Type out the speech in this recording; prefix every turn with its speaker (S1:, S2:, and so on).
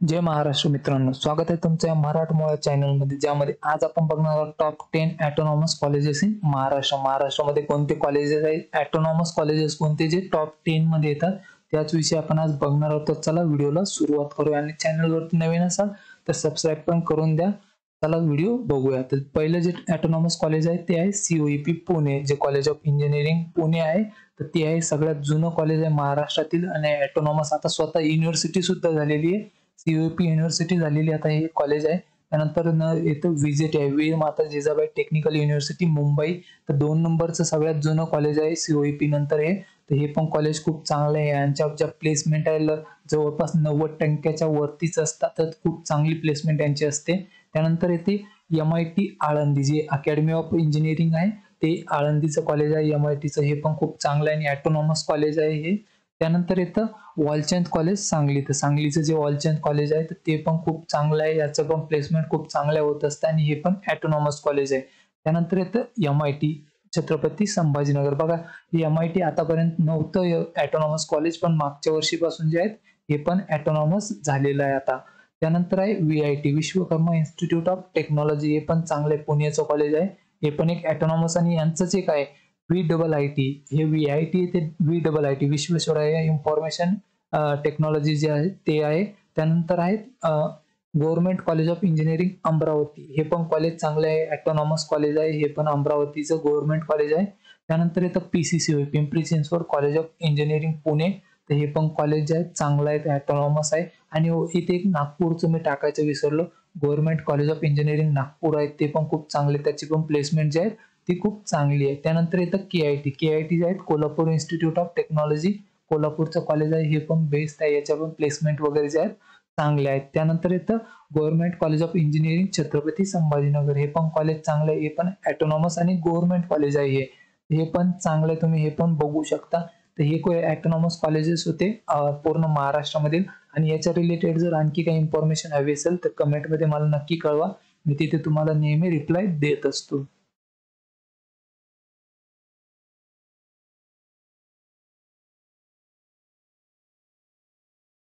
S1: जय महाराष्ट्र मित्रांनो, स्वागत आहे तुमच्या या मराठमोळ्या चॅनलमध्ये, ज्यामध्ये आज आपण बघणार आहोत top 10 autonomous colleges in Maharashtra. महाराष्ट्रामध्ये कोणते कॉलेजेस आहेत, ऑटोनॉमस कॉलेजेस कोणते जे टॉप 10 मध्ये येतात, त्याच विषयी आपण आज बघणार आहोत. तर चला व्हिडिओला सुरुवात करूया. आणि चॅनलवरती नवीन असाल तर सबस्क्राईब पण करून द्या. चला व्हिडिओ बघूया. तर पहिलं जे ऑटोनॉमस कॉलेज आहे ते आहे COEP पुणे, जे कॉलेज ऑफ इंजिनिअरिंग पुणे आहे. तर ते आहे सगळ्यात जुनं कॉलेज आहे महाराष्ट्रातील, आणि ऑटोनॉमस आता स्वतः युनिव्हर्सिटी सुद्धा झालेली आहे. COEP युनिव्हर्सिटी झालेली आता हे कॉलेज आहे. त्यानंतर येतं विजिट आहे, वीर माता जिजाबाई टेक्निकल युनिव्हर्सिटी मुंबई. तर 2 नंबरचं सगळ्यात जुनं कॉलेज आहे COEP नंतर हे. तर हे पण कॉलेज खूप चांगलं आहे. यांच्या ज्या प्लेसमेंट आहे जवळपास 90% वरतीच असतात. तर खूप चांगली प्लेसमेंट यांची असते. त्यानंतर येते MIT आळंदी, जे अकॅडमी ऑफ इंजिनिअरिंग आहे, ते आळंदीचं कॉलेज आहे MITचं. हे पण खूप चांगलं आहे आणि ऑटोनॉमस कॉलेज आहे हे. त्यानंतर येतं वॉलचंद कॉलेज सांगली. तर सांगलीचं जे वॉलचंद कॉलेज आहे तर ते पण खूप चांगलं आहे. याचं पण प्लेसमेंट खूप चांगल्या होत असतं आणि हे पण ऑटोनॉमस कॉलेज आहे. त्यानंतर येतं MIT छत्रपती संभाजीनगर. बघा, MIT आतापर्यंत नव्हतं ऑटोनॉमस कॉलेज, पण मागच्या वर्षीपासून जे आहेत हे पण ऑटोनॉमस झालेलं आहे आता. त्यानंतर आहे VIT Vishwakarma institute of technology. हे पण चांगलं आहे, पुण्याचं कॉलेज आहे. हे पण एक ऑटोनॉमस. आणि यांचंच एक आहे VIIT. हे VIT ते VIIT विश्वेश्वरय्या इन्फॉर्मेशन टेक्नॉलॉजी जे आहे ते आहे. त्यानंतर आहेत government college of engineering Amravati. हे पण कॉलेज चांगलं आहे, ऑटोनॉमस कॉलेज आहे. हे पण अमरावतीचं गव्हर्नमेंट कॉलेज आहे. त्यानंतर येतं PCCOE Pimpri Chinchwad college of engineering Pune. तर हे पण कॉलेज जे आहे चांगलं आहे, ऑटोनॉमस आहे. आणि इथे एक नागपूरचं मी टाकायचं विसरलो, government college of engineering Nagpur आहे. ते पण खूप चांगले, त्याची पण प्लेसमेंट जे आहे ती खूप चांगली आहे. त्यानंतर येतं KIT जे आहेत कोल्हापूर इन्स्टिट्यूट ऑफ टेक्नॉलॉजी, कोल्हापूरचं कॉलेज आहे. हे पण बेस्ट आहे, याच्या पण प्लेसमेंट वगैरे जे आहेत चांगले आहेत. त्यानंतर येतं government college of engineering Chhatrapati Sambhajinagar. हे पण कॉलेज चांगलं आहे. हे पण ऑटोनॉमस आणि गव्हर्नमेंट कॉलेज आहे. हे पण चांगलं आहे, तुम्ही हे पण बघू शकता. तर हे ऑटोनॉमस कॉलेजेस होते पूर्ण महाराष्ट्रामधील. आणि याच्या रिलेटेड जर आणखी काही इन्फॉर्मेशन हवी असेल तर कमेंटमध्ये मला नक्की कळवा. मी तिथे तुम्हाला नेहमी रिप्लाय देत असतो.